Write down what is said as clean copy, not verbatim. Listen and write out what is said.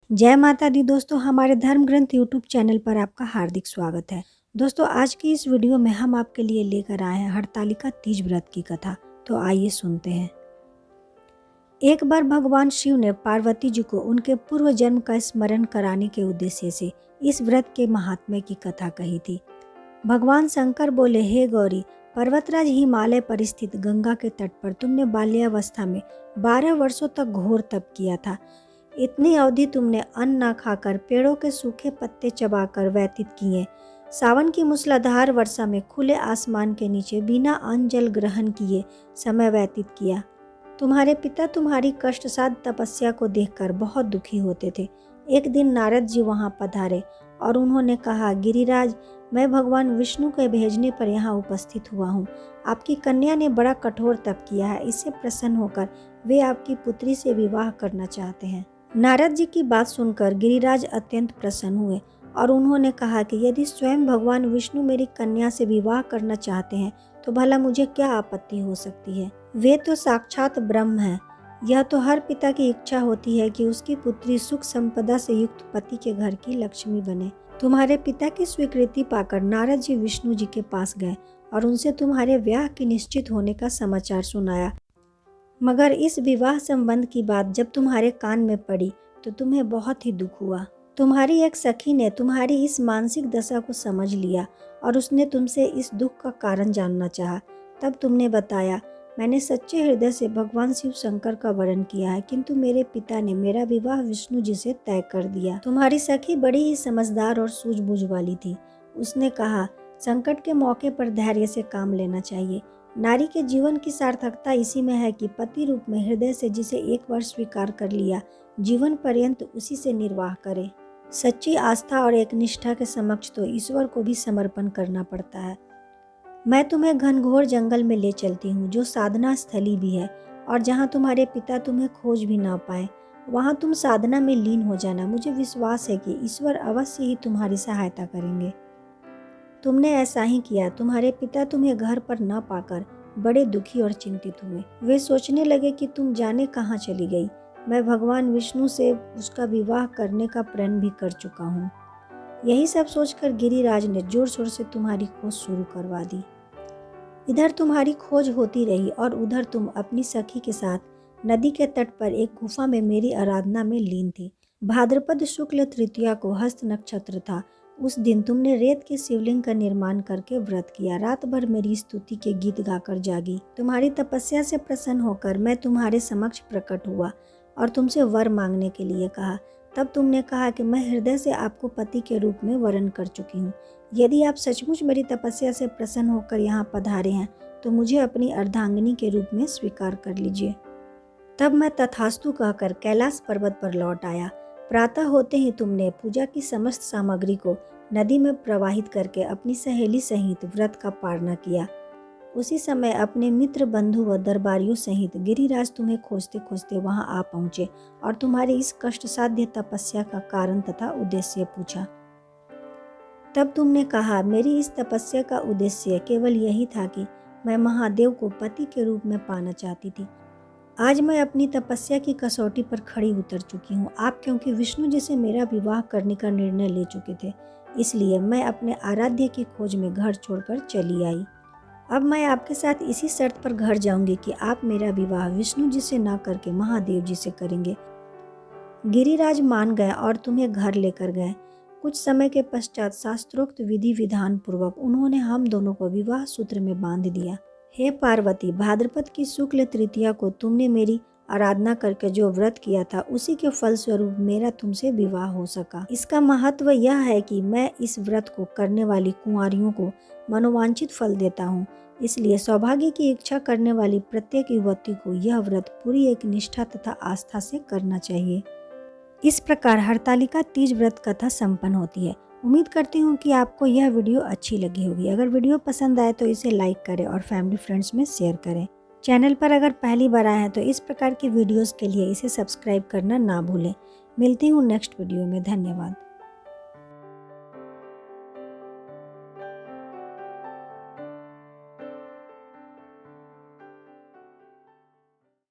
जय माता दी दोस्तों, हमारे धर्म ग्रंथ यूट्यूब चैनल पर आपका हार्दिक स्वागत है। दोस्तों, आज की इस वीडियो में हम आपके लिए लेकर आए हैं हरतालिका तीज व्रत की कथा। तो आइए सुनते हैं। एक बार भगवान शिव ने पार्वती जी को उनके पूर्व जन्म का स्मरण कराने के उद्देश्य से इस व्रत के महात्म्य की कथा कही थी। भगवान शंकर बोले, हे गौरी, पर्वतराज हिमालय पर स्थित गंगा के तट पर तुमने बाल्यावस्था में 12 वर्षों तक घोर तप किया था। इतनी अवधि तुमने अन्न ना खाकर, पेड़ों के सूखे पत्ते चबाकर व्यतीत किए। सावन की मूसलाधार वर्षा में खुले आसमान के नीचे बिना अन्न जल ग्रहण किए समय व्यतीत किया। तुम्हारे पिता तुम्हारी कष्टसाध्य तपस्या को देखकर बहुत दुखी होते थे। एक दिन नारद जी वहां पधारे और उन्होंने कहा, गिरिराज, मैं भगवान विष्णु के भेजने पर यहाँ उपस्थित हुआ हूँ। आपकी कन्या ने बड़ा कठोर तप किया है, इससे प्रसन्न होकर वे आपकी पुत्री से विवाह करना चाहते हैं। नारद जी की बात सुनकर गिरिराज अत्यंत प्रसन्न हुए और उन्होंने कहा कि यदि स्वयं भगवान विष्णु मेरी कन्या से विवाह करना चाहते हैं तो भला मुझे क्या आपत्ति हो सकती है। वे तो साक्षात ब्रह्म हैं। यह तो हर पिता की इच्छा होती है कि उसकी पुत्री सुख संपदा से युक्त पति के घर की लक्ष्मी बने। तुम्हारे पिता की स्वीकृति पाकर नारद जी विष्णु जी के पास गए और उनसे तुम्हारे ब्याह के निश्चित होने का समाचार सुनाया। मगर इस विवाह संबंध की बात जब तुम्हारे कान में पड़ी तो तुम्हें बहुत ही दुख हुआ। तुम्हारी एक सखी ने तुम्हारी इस मानसिक दशा को समझ लिया और उसने तुमसे इस दुख का कारण जानना चाहा। तब तुमने बताया, मैंने सच्चे हृदय से भगवान शिव शंकर का वरण किया है, किंतु मेरे पिता ने मेरा विवाह विष्णु जी से तय कर दिया। तुम्हारी सखी बड़ी ही समझदार और सूझबूझ वाली थी। उसने कहा, संकट के मौके पर धैर्य से काम लेना चाहिए। नारी के जीवन की सार्थकता इसी में है कि पति रूप में हृदय से जिसे एक बार स्वीकार कर लिया, जीवन पर्यंत उसी से निर्वाह करे। सच्ची आस्था और एक निष्ठा के समक्ष तो ईश्वर को भी समर्पण करना पड़ता है। मैं तुम्हें घनघोर जंगल में ले चलती हूँ, जो साधना स्थली भी है, और जहाँ तुम्हारे पिता तुम्हें खोज भी ना पाए, वहाँ तुम साधना में लीन हो जाना। मुझे विश्वास है कि ईश्वर अवश्य ही तुम्हारी सहायता करेंगे। तुमने ऐसा ही किया। तुम्हारे पिता तुम्हें घर पर न पाकर बड़े दुखी और चिंतित हुए। वे सोचने लगे कि तुम जाने कहाँ चली गई। मैं भगवान विष्णु से उसका विवाह करने का प्रण भी कर चुका हूँ। यही सब सोचकर गिरिराज ने जोर शोर से तुम्हारी खोज शुरू करवा दी। इधर तुम्हारी खोज होती रही और उधर तुम अपनी सखी के साथ नदी के तट पर एक गुफा में मेरी आराधना में लीन थी। भाद्रपद शुक्ल तृतीया को हस्त नक्षत्र था। उस दिन तुमने रेत के शिवलिंग का निर्माण करके व्रत किया। रात भर मेरी स्तुति के गीत गाकर जागी। तुम्हारी तपस्या से प्रसन्न होकर मैं तुम्हारे समक्ष प्रकट हुआ और तुमसे वर मांगने के लिए कहा। तब तुमने कहा कि मैं हृदय से आपको पति के रूप में वरण कर चुकी हूँ। यदि आप सचमुच मेरी तपस्या से प्रसन्न होकर यहाँ पधारे हैं तो मुझे अपनी अर्धांगिनी के रूप में स्वीकार कर लीजिए। तब मैं तथास्तु कहकर कैलाश पर्वत पर लौट आया। प्रातः होते ही तुमने पूजा की समस्त सामग्री को नदी में प्रवाहित करके अपनी सहेली सहित व्रत का पारणा किया। उसी समय अपने मित्र, बंधु व दरबारियों सहित गिरिराज तुम्हें खोजते खोजते वहां आ पहुंचे और तुम्हारी इस कष्टसाध्य तपस्या का कारण तथा उद्देश्य पूछा। तब तुमने कहा, मेरी इस तपस्या का उद्देश्य केवल यही था कि मैं महादेव को पति के रूप में पाना चाहती थी। आज मैं अपनी तपस्या की कसौटी पर खड़ी उतर चुकी हूँ। आप क्योंकि विष्णु जी से मेरा विवाह करने का निर्णय ले चुके थे, इसलिए मैं अपने आराध्य की खोज में घर छोड़कर चली आई। अब मैं आपके साथ इसी शर्त पर घर जाऊंगी कि आप मेरा विवाह विष्णु जी से ना करके महादेव जी से करेंगे। गिरिराज मान गए और तुम्हें घर लेकर गए। कुछ समय के पश्चात शास्त्रोक्त विधि विधान पूर्वक उन्होंने हम दोनों को विवाह सूत्र में बांध दिया। हे पार्वती, भाद्रपद की शुक्ल तृतीया को तुमने मेरी आराधना करके जो व्रत किया था, उसी के फलस्वरूप मेरा तुमसे विवाह हो सका। इसका महत्व यह है कि मैं इस व्रत को करने वाली कुंवारियों को मनोवांछित फल देता हूँ। इसलिए सौभाग्य की इच्छा करने वाली प्रत्येक युवती को यह व्रत पूरी एक निष्ठा तथा आस्था से करना चाहिए। इस प्रकार हरतालिका तीज व्रत कथा संपन्न होती है। उम्मीद करती हूँ कि आपको यह वीडियो अच्छी लगी होगी। अगर वीडियो पसंद आए तो इसे लाइक करें और फैमिली फ्रेंड्स में शेयर करें। चैनल पर अगर पहली बार आए हैं तो इस प्रकार की वीडियोस के लिए इसे सब्सक्राइब करना ना भूलें। मिलती हूँ नेक्स्ट वीडियो में। धन्यवाद।